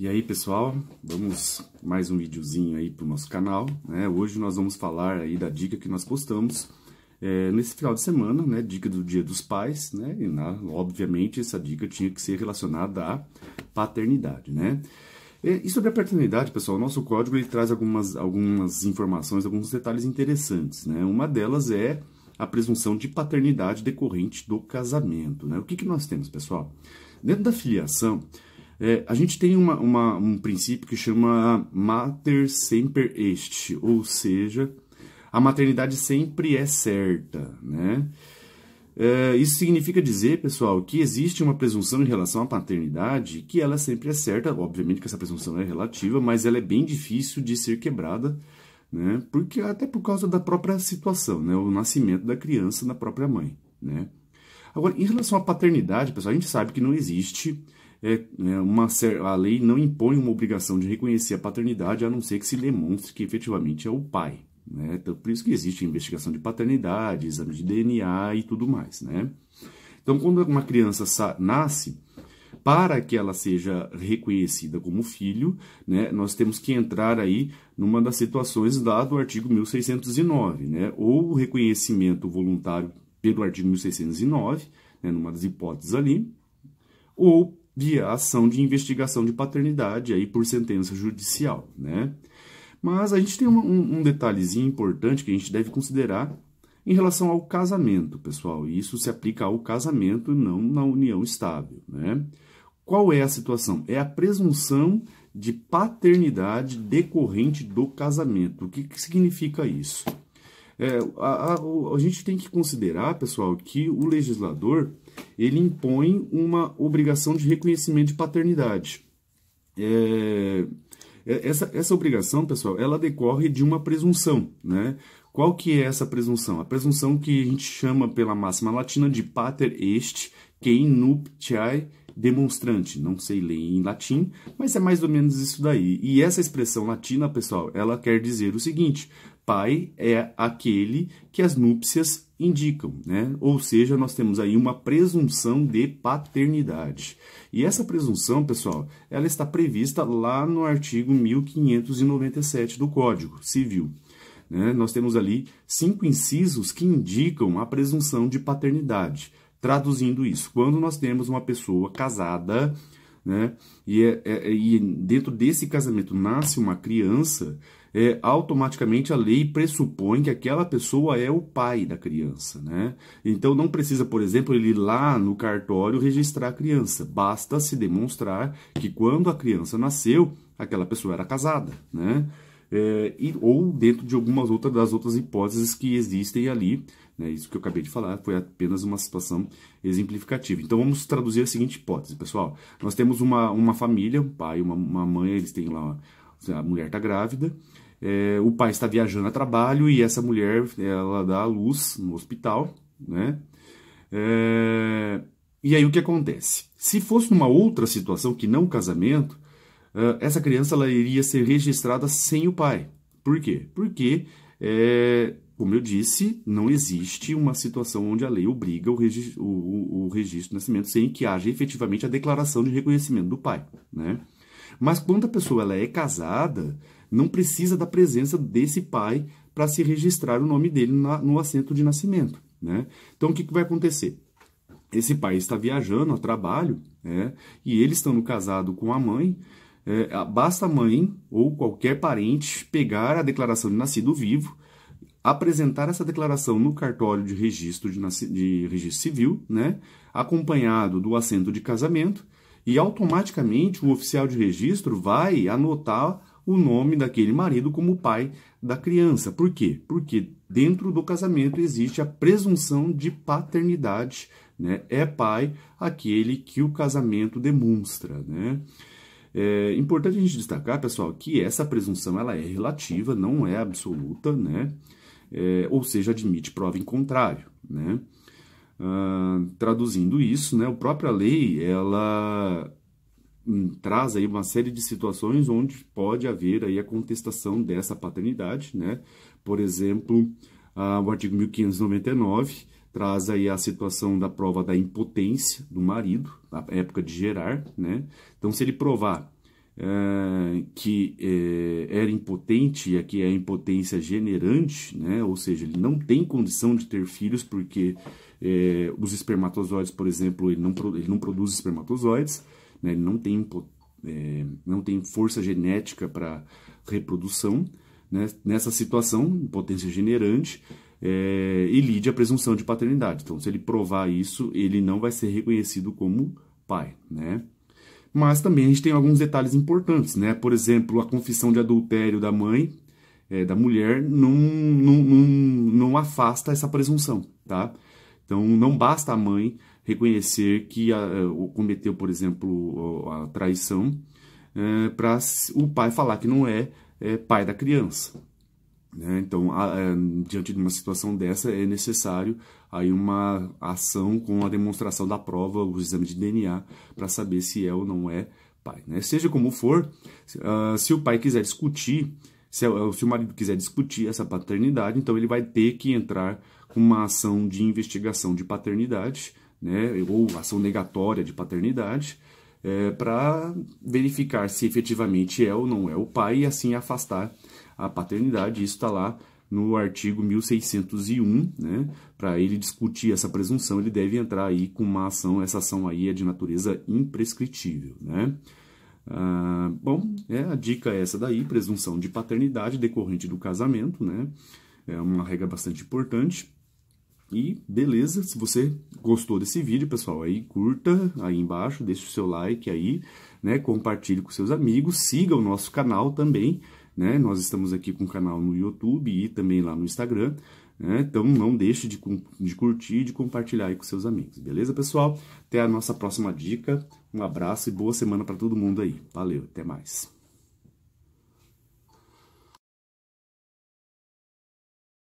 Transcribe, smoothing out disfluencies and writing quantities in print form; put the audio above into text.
E aí, pessoal, vamos mais um videozinho aí pro nosso canal, né? Hoje nós vamos falar aí da dica que nós postamos nesse final de semana, né? Dica do Dia dos Pais, né? E obviamente essa dica tinha que ser relacionada à paternidade, né? E sobre a paternidade, pessoal, o nosso código ele traz algumas informações, alguns detalhes interessantes, né? Uma delas é a presunção de paternidade decorrente do casamento, né? O que nós temos, pessoal? Dentro da filiação, a gente tem um princípio que chama mater semper est, ou seja, a maternidade sempre é certa, né? Isso significa dizer, pessoal, que existe uma presunção em relação à paternidade que ela sempre é certa. Obviamente que essa presunção é relativa, mas ela é bem difícil de ser quebrada, né? Porque, até por causa da própria situação, né? O nascimento da criança na própria mãe, né? Agora, em relação à paternidade, pessoal, a gente sabe que não existe... a lei não impõe uma obrigação de reconhecer a paternidade, a não ser que se demonstre que efetivamente é o pai, né? Então, por isso que existe investigação de paternidade, exame de DNA e tudo mais, né? Então, quando uma criança nasce, para que ela seja reconhecida como filho, né, nós temos que entrar aí numa das situações dado o artigo 1609, né? Ou o reconhecimento voluntário pelo artigo 1609, né, numa das hipóteses ali, ou via ação de investigação de paternidade aí por sentença judicial, né? Mas a gente tem um detalhezinho importante que a gente deve considerar em relação ao casamento, pessoal. E isso se aplica ao casamento e não na união estável, né? Qual é a situação? É a presunção de paternidade decorrente do casamento. O que significa isso? A gente tem que considerar, pessoal, que o legislador ele impõe uma obrigação de reconhecimento de paternidade. Essa obrigação, pessoal, ela decorre de uma presunção, né? Qual que é essa presunção? A presunção que a gente chama pela máxima latina de pater est, quem nuptiae demonstrante. Não sei ler em latim, mas é mais ou menos isso daí. E essa expressão latina, pessoal, ela quer dizer o seguinte: pai é aquele que as núpcias indicam, né? Ou seja, nós temos aí uma presunção de paternidade. E essa presunção, pessoal, ela está prevista lá no artigo 1597 do Código Civil, né? Nós temos ali 5 incisos que indicam a presunção de paternidade. Traduzindo isso, quando nós temos uma pessoa casada, né, e dentro desse casamento nasce uma criança, automaticamente a lei pressupõe que aquela pessoa é o pai da criança, né? Então não precisa, por exemplo, ele ir lá no cartório registrar a criança. Basta se demonstrar que quando a criança nasceu, aquela pessoa era casada, né? Ou dentro de algumas das outras hipóteses que existem ali, né? Isso que eu acabei de falar foi apenas uma situação exemplificativa. Então vamos traduzir a seguinte hipótese, pessoal. Nós temos uma família, um pai e uma mãe, eles têm lá, a mulher está grávida, o pai está viajando a trabalho e essa mulher, ela dá à luz no hospital, né? E aí o que acontece? Se fosse numa outra situação que não casamento, essa criança ela iria ser registrada sem o pai. Por quê? Porque, como eu disse, não existe uma situação onde a lei obriga o registro de nascimento sem que haja efetivamente a declaração de reconhecimento do pai, né? Mas quando a pessoa ela é casada, não precisa da presença desse pai para se registrar o nome dele no assento de nascimento, né? Então, o que vai acontecer? Esse pai está viajando a trabalho, né? E eles estando casados com a mãe. Basta a mãe ou qualquer parente pegar a declaração de nascido vivo, apresentar essa declaração no cartório de registro de registro civil, né, acompanhado do assento de casamento, e automaticamente o oficial de registro vai anotar o nome daquele marido como pai da criança. Por quê? Porque dentro do casamento existe a presunção de paternidade, né? É pai aquele que o casamento demonstra, né? É importante a gente destacar, pessoal, que essa presunção ela é relativa, não é absoluta, né? Ou seja, admite prova em contrário, né? Traduzindo isso, né, a própria lei ela traz aí uma série de situações onde pode haver aí a contestação dessa paternidade, né? Por exemplo, o artigo 1599 traz aí a situação da prova da impotência do marido, na época de gerar, né? Então, se ele provar que era impotente, e aqui é a impotência generante, né? Ou seja, ele não tem condição de ter filhos porque os espermatozoides, por exemplo, ele não produz espermatozoides, né? Ele não tem força genética para reprodução, né? Nessa situação, impotência generante, elide a presunção de paternidade. Então, se ele provar isso, ele não vai ser reconhecido como pai, né? Mas também a gente tem alguns detalhes importantes, né? Por exemplo, a confissão de adultério da mãe, da mulher, não afasta essa presunção, tá? Então, não basta a mãe reconhecer que cometeu, por exemplo, a traição, para o pai falar que não é pai da criança, né? Então, diante de uma situação dessa, é necessário aí uma ação com a demonstração da prova, o exame de DNA, para saber se é ou não é pai, né? Seja como for, se o pai quiser discutir, se o marido quiser discutir essa paternidade, então ele vai ter que entrar com uma ação de investigação de paternidade, né? Ou ação negatória de paternidade, para verificar se efetivamente é ou não é o pai e assim afastar a paternidade. Isso está lá no artigo 1601, né? Para ele discutir essa presunção, ele deve entrar aí com uma ação, essa ação aí é de natureza imprescritível, né? Bom, a dica é essa daí, presunção de paternidade decorrente do casamento, né? É uma regra bastante importante. E beleza, se você gostou desse vídeo, pessoal, aí curta aí embaixo, deixe o seu like aí, né? Compartilhe com seus amigos, siga o nosso canal também, né? Nós estamos aqui com o canal no YouTube e também lá no Instagram, né? Então não deixe de curtir e de compartilhar aí com seus amigos, beleza, pessoal? Até a nossa próxima dica, um abraço e boa semana para todo mundo aí. Valeu, até mais.